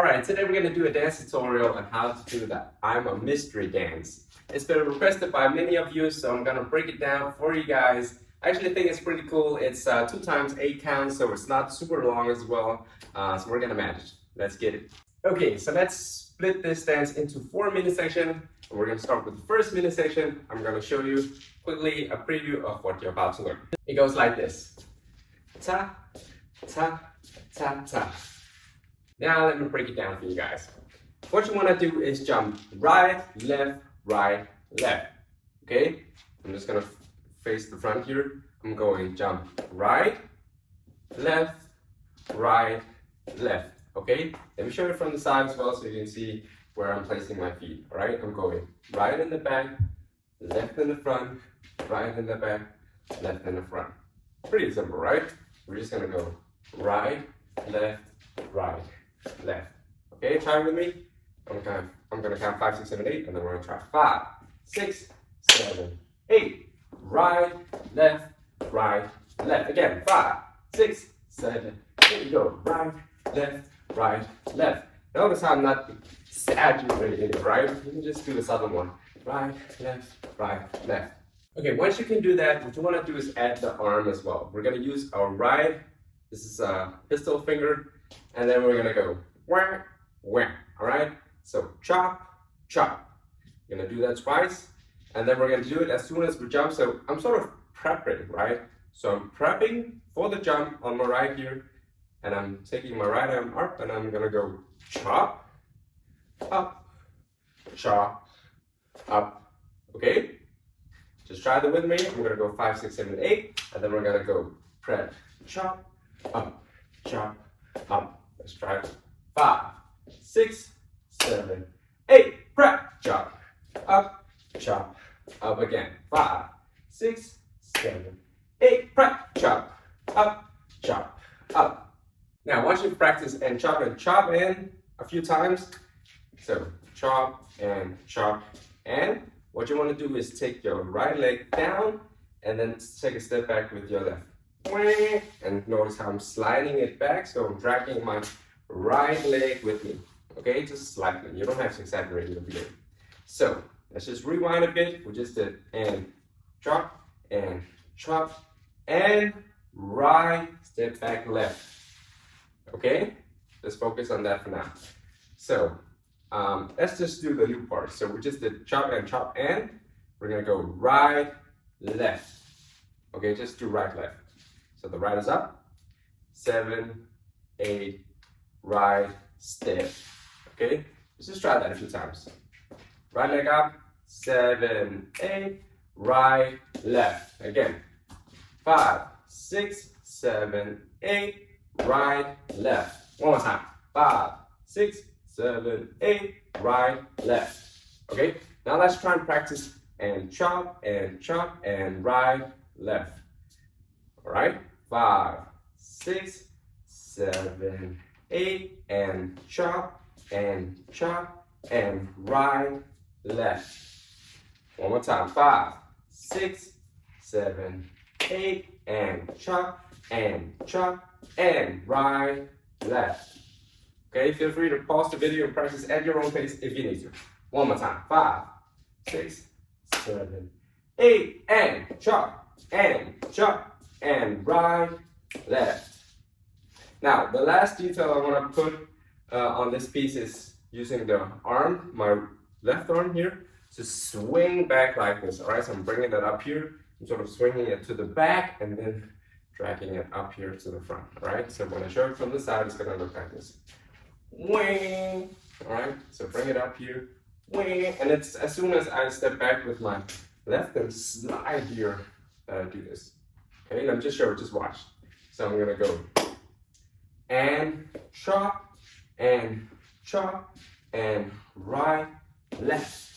Alright, today we're going to do a dance tutorial on how to do that I'm a mystery dance. It's been requested by many of you, so I'm going to break it down for you guys. I actually think it's pretty cool. It's 2 times 8 counts, so it's not super long as well. So we're going to manage. Let's get it. Okay, so let's split this dance into 4 mini sections. We're going to start with the first mini section. I'm going to show you quickly a preview of what you're about to learn. It goes like this. Ta, ta, ta, ta. Now let me break it down for you guys. What you want to do is jump right, left, okay? I'm just going to face the front here. I'm going jump right, left, okay? Let me show you from the side as well so you can see where I'm placing my feet, all right? I'm going right in the back, left in the front, right in the back, left in the front. Pretty simple, right? We're just going to go right, left, left. Okay, try with me. I'm gonna count 5, 6, 7, 8, and then we're gonna try 5, 6, 7, 8. Right, left. Again, 5, 6, 7, 8. Go right, left. Notice how I'm not exaggerating it, right? You can just do this other one. Right, left. Okay, once you can do that, what you want to do is add the arm as well. We're gonna use our right. This is a pistol finger. And then we're gonna go wah, wah, all right? So chop. You're gonna do that twice. And then we're gonna do it as soon as we jump. So I'm sort of prepping, right? So I'm prepping for the jump on my right here. And I'm taking my right arm up and I'm gonna go chop, up, okay? Just try that with me. I'm gonna go 5, 6, 7, 8. And then we're gonna go prep, chop, up. Let's try it. 5, 6, 7, 8. Prep. Chop. Up again. 5, 6, 7, 8. Prep. Chop. Up. Now, once you practice and chop in a few times, so chop and, what you want to do is take your right leg down and then take a step back with your left. And notice how I'm sliding it back, so I'm dragging my right leg with me, okay, just slightly. You don't have to exaggerate the beginning. So let's just rewind a bit. We just did and chop, and right, step back left, okay? Let's focus on that for now. So let's just do the new part. So we just did chop, and we're gonna go right, left, okay? Just do right, left. So the right is up, 7, 8, right, step, okay? Let's just try that a few times. Right leg up, 7, 8, right, left. Again, 5, 6, 7, 8, right, left. One more time, 5, 6, 7, 8, right, left. Okay, now let's try and practice and chop, and right, left. All right? 5, 6, 7, 8, and chop, and right, left. One more time. 5, 6, 7, 8, and chop, and right, left. Okay, feel free to pause the video and practice at your own pace if you need to. One more time. 5, 6, 7, 8, and chop, and right, left. Now, the last detail I want to put on this piece is using the arm, my left arm here, to swing back like this, all right? So I'm bringing that up here, I'm sort of swinging it to the back and then dragging it up here to the front, all right? So when I show it from the side, it's gonna look like this. Wing, all right? So bring it up here, wing, and it's as soon as I step back with my left and slide here that I do this. Okay, let me just show it, just watch. So I'm gonna go and chop, and right, left.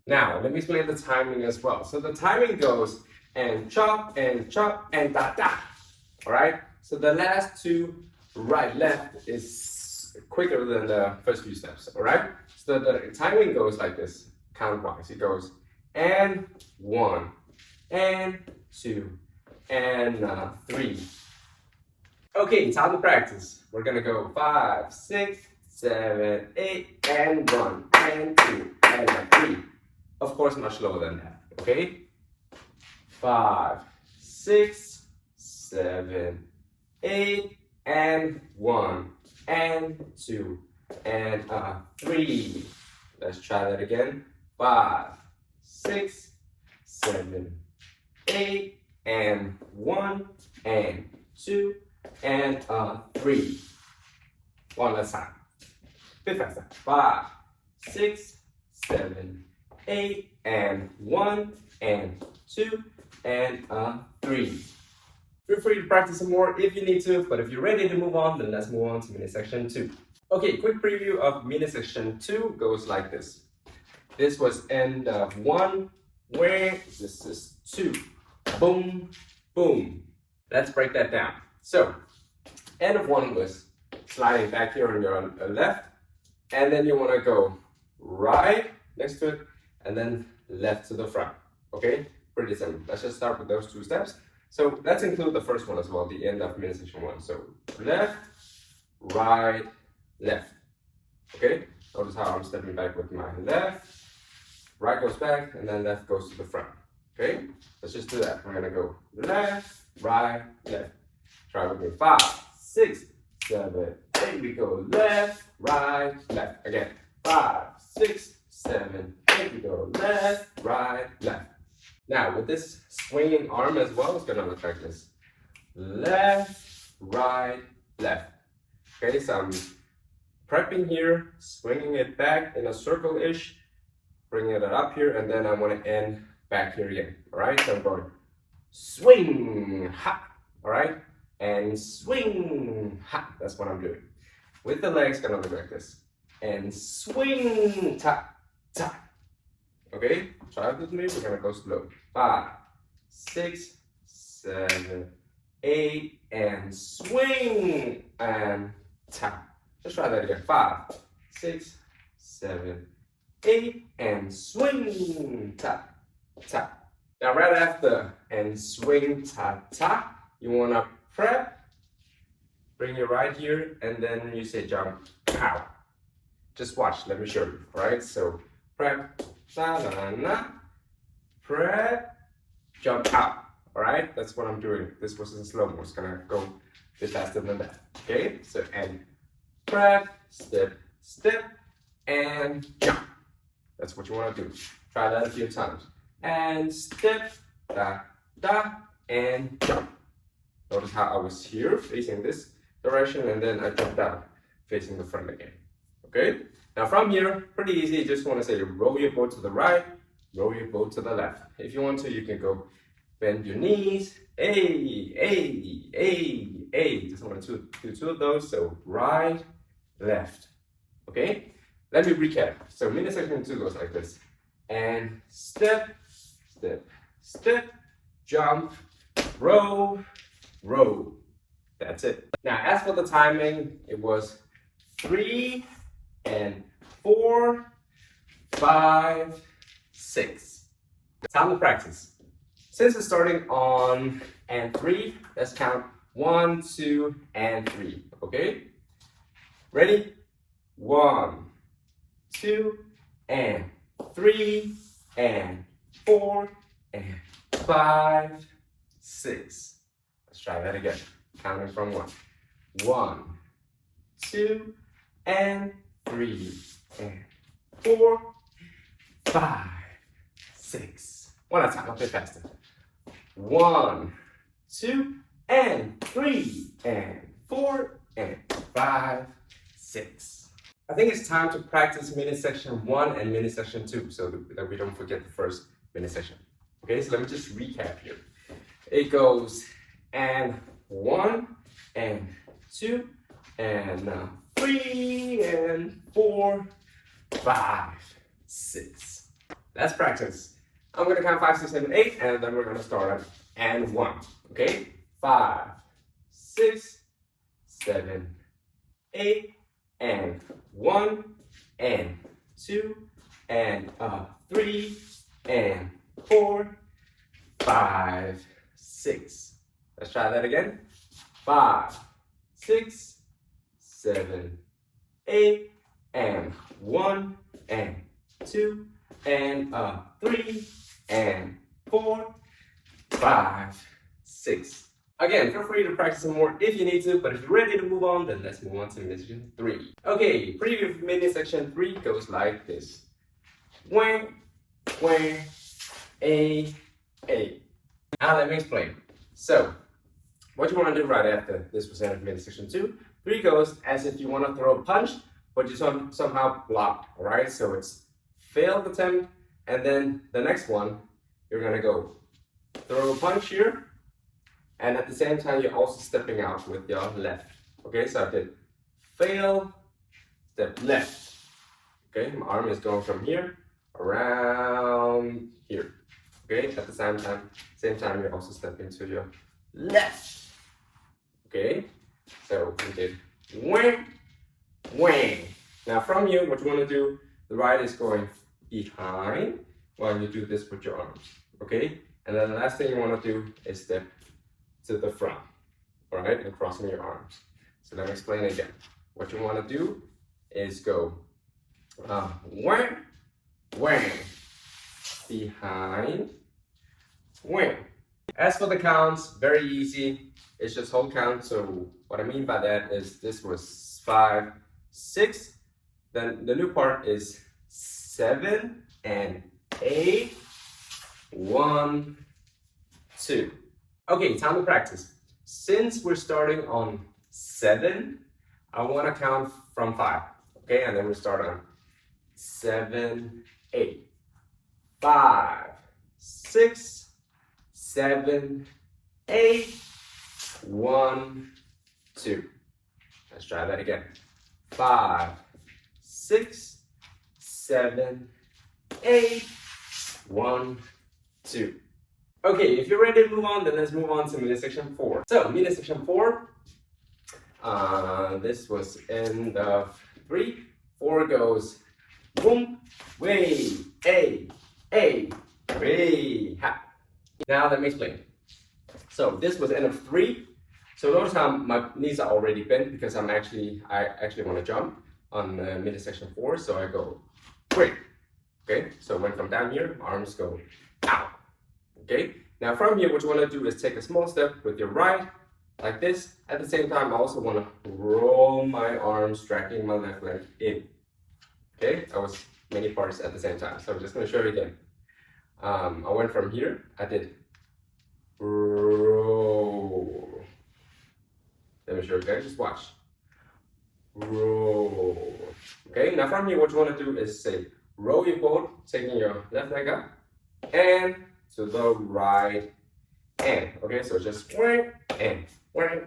Now, let me explain the timing as well. So the timing goes and chop, and da da. All right? So the last 2, right, left, is quicker than the first few steps. All right? So the timing goes like this, count-wise. It goes and 1, and 2, and 3. Okay, time to practice. We're gonna go 5, 6, 7, 8, and 1, and 2, and 3. Of course, much slower than that, okay? 5, 6, 7, 8, and 1, and 2, and 3. Let's try that again. 5, 6, 7, 8, and 1, and 2, and 3. One last time. Bit faster. 5, 6, 7, 8, and 1, and 2, and 3. Feel free to practice some more if you need to, but if you're ready to move on, then let's move on to mini section 2. Okay, quick preview of mini section 2 goes like this. This was end of 1, where this is 2. Boom, boom. Let's break that down. So, end of 1 was sliding back here on your left, and then you want to go right next to it, and then left to the front. Okay, pretty simple. Let's just start with those 2 steps. So let's include the first one as well, the end of mini section 1. So left, right, left. Okay, notice how I'm stepping back with my left, right goes back, and then left goes to the front. Okay, let's just do that. We're gonna go left, right, left. Try with me. 5, 6, 7, 8. We go left, right, left. Again. 5, 6, 7, 8. We go left, right, left. Now with this swinging arm as well, it's gonna look like this. Left, right, left. Okay, so I'm prepping here, swinging it back in a circle-ish, bringing it up here, and then I want to end back here again. All right, so I'm going swing, ha. All right, and swing, ha. That's what I'm doing. With the legs, gonna look like this. And swing, ta, ta. Okay, try it with me. We're gonna go slow. 5, 6, 7, 8, and swing, and tap. Let's try that again. 5, 6, 7, 8, and swing, tap, tap. Now right after and swing, tap, tap, you wanna prep. Bring it right here, and then you say jump, pow. Just watch. Let me show you. All right. So prep. Na, na, na, prep, jump out. All right, that's what I'm doing. This was in slow-mo. It's gonna go a bit faster than that. Okay, so and prep, step, step, and jump. That's what you want to do. Try that a few times. And step, da, da, and jump. Notice how I was here facing this direction, and then I jumped out facing the front again. Okay. Now from here, pretty easy. You just want to say roll your boat to the right, roll your boat to the left. If you want to, you can go bend your knees. Hey, hey, hey, hey. Just want to do 2 of those. So right, left. Okay? Let me recap. So mini section 2 goes like this. And step, step, step, jump, row, row. That's it. Now as for the timing, it was 3 and 4, 5, 6. Time to practice. Since it's starting on and 3, let's count 1, 2, and 3. Okay? Ready? 1, 2, and 3, and 4, and 5, 6. Let's try that again. Counting from 1. 1, 2, and 3, and 4, 5, 6. One at a time, a bit faster. 1, 2, and 3, and 4, and 5, 6. I think it's time to practice mini section 1 and mini section 2 so that we don't forget the first mini section. Okay, so let me just recap here. It goes and 1, and 2, and 3, and 4, 5, 6. Let's practice. I'm gonna count 5, 6, 7, 8, and then we're gonna start at and 1. Okay? 5, 6, 7, 8, and 1, and 2, and 3, and 4, 5, 6. Let's try that again. 5, 6, 7, A, and 1, and 2, and 3, and 4, 5, 6. Again, feel free to practice some more if you need to, but if you're ready to move on, then let's move on to mini section 3. Okay, preview mini section 3 goes like this. Wang, wang, A. Now let me explain. So, what you want to do right after this was ended mini section 2, 3 goes as if you want to throw a punch, but you somehow blocked, alright? So it's failed attempt, and then the next one, you're gonna go throw a punch here, and at the same time, you're also stepping out with your left. Okay, so I did fail, step left. Okay, my arm is going from here around here. Okay, at the same time, you're also stepping to your left. Okay, so we did whang, whang. Now from here, what you want to do, the right is going behind while you do this with your arms. Okay, and then the last thing you want to do is step to the front, all right, and crossing your arms. So let me explain it again. What you want to do is go whang, whang, behind, whang. As for the counts, very easy. It's just whole count. So what I mean by that is this was 5, 6. Then the new part is 7 and 8, 1, 2. Okay, time to practice. Since we're starting on 7, I want to count from 5. Okay, and then we start on 7, 8. 5, 6, 7, 8, 1, 2. Let's try that again. 5, 6, 7, 8, 1, 2. Okay, if you're ready to move on, then let's move on to mini section 4. So, mini section 4, this was end of 3. 4 goes boom, way, a, way, ha. Now let me explain. So this was end of 3. So notice how my knees are already bent because I actually want to jump on mini section 4. So I go break. Okay, so when from down here, arms go out. Okay, now from here, what you want to do is take a small step with your right, like this. At the same time, I also want to roll my arms, dragging my left leg in. Okay, that was many parts at the same time. So I'm just going to show you again. I went from here, I did roll. Let me show you guys, just watch. Roll. Okay, now from here, what you want to do is say, roll your boat, taking your left leg up, and to the right and. Okay, so just whang and. Okay,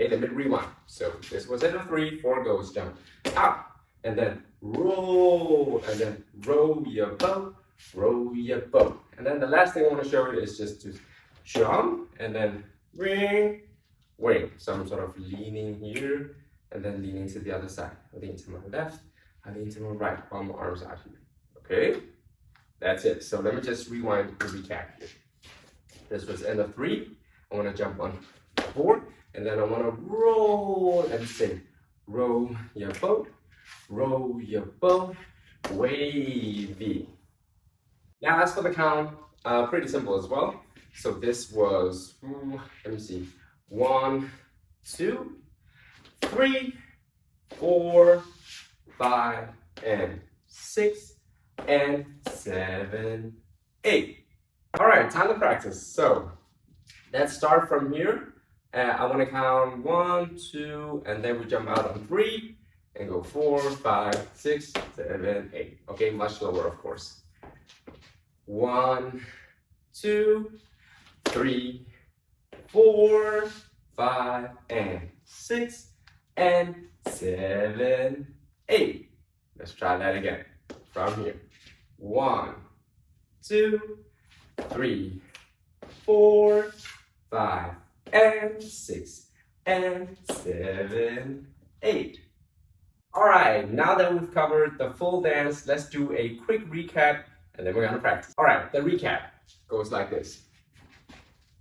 let me rewind. So this was end of 3, 4 goes jump up, and then roll, and then roll your boat, and then the last thing I want to show you is just to jump and then ring, wing. So I'm sort of leaning here and then leaning to the other side. I lean to my left, I lean to my right while my arms out here. Okay, that's it. So let me just rewind to recap here. This was end of 3. I want to jump on 4, and then I want to roll and sing. Row your boat, wavy. Now as for the count, pretty simple as well. So this was, let me see, 1, 2, 3, 4, 5, and 6, and 7, 8. All right, time to practice. So let's start from here. I want to count 1, 2, and then we jump out on 3 and go 4, 5, 6, 7, 8. Okay, much slower, of course. 1, 2, 3, 4, 5, and 6, and 7, 8. Let's try that again. From here. 1, 2, 3, 4, 5, and 6, and 7, 8. All right, now that we've covered the full dance, let's do a quick recap, and then we're gonna practice. All right, the recap goes like this.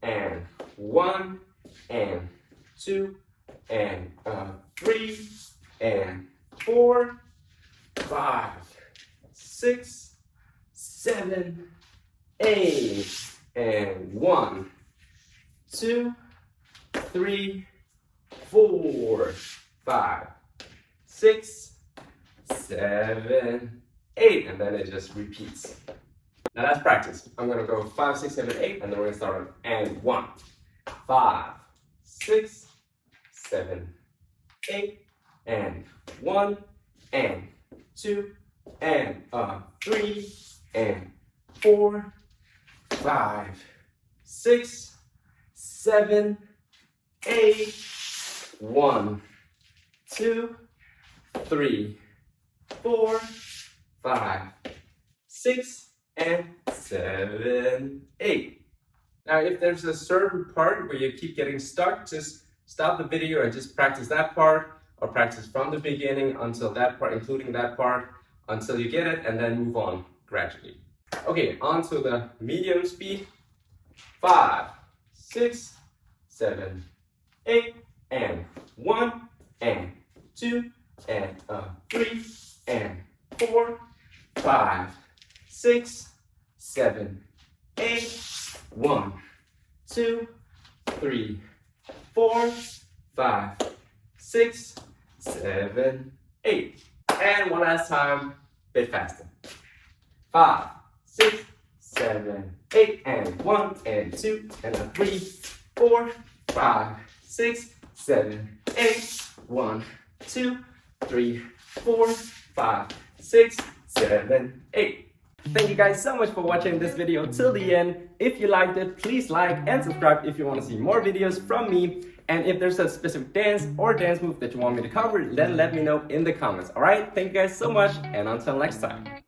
And 1, and 2, and 3, and 4, 5, 6, 7, 8, and 1, 2, 3, 4, 5, 6, 7, 8, and then it just repeats. Now that's practice. I'm gonna go 5, 6, 7, 8, and then we're gonna start on and 1, 5, 6, 7, 8, and 1, and 2, and 3, and 4, 5, 6, 7, 8, 1, 2, 3, 4, 5, 6, and 7, 8. Now, if there's a certain part where you keep getting stuck, just stop the video and just practice that part, or practice from the beginning until that part, including that part, until you get it, and then move on gradually. Okay, on to the medium speed. 5, 6, 7, 8, and 1, and 2, and 3, and 4, 5, 6, 7, 8, 1, 2, 3, 4, 5, 6, 7, 8. And one last time, a bit faster. 5, 6, 7, 8, and 1, and 2, and 3, 4, 5, 6, 7, 8, 1, 2, 3, 4, 5, 6, 7, 8. Thank you guys so much for watching this video till the end. If you liked it, please like and subscribe if you want to see more videos from me. And if there's a specific dance or dance move that you want me to cover, then let me know in the comments. Alright, thank you guys so much, and until next time.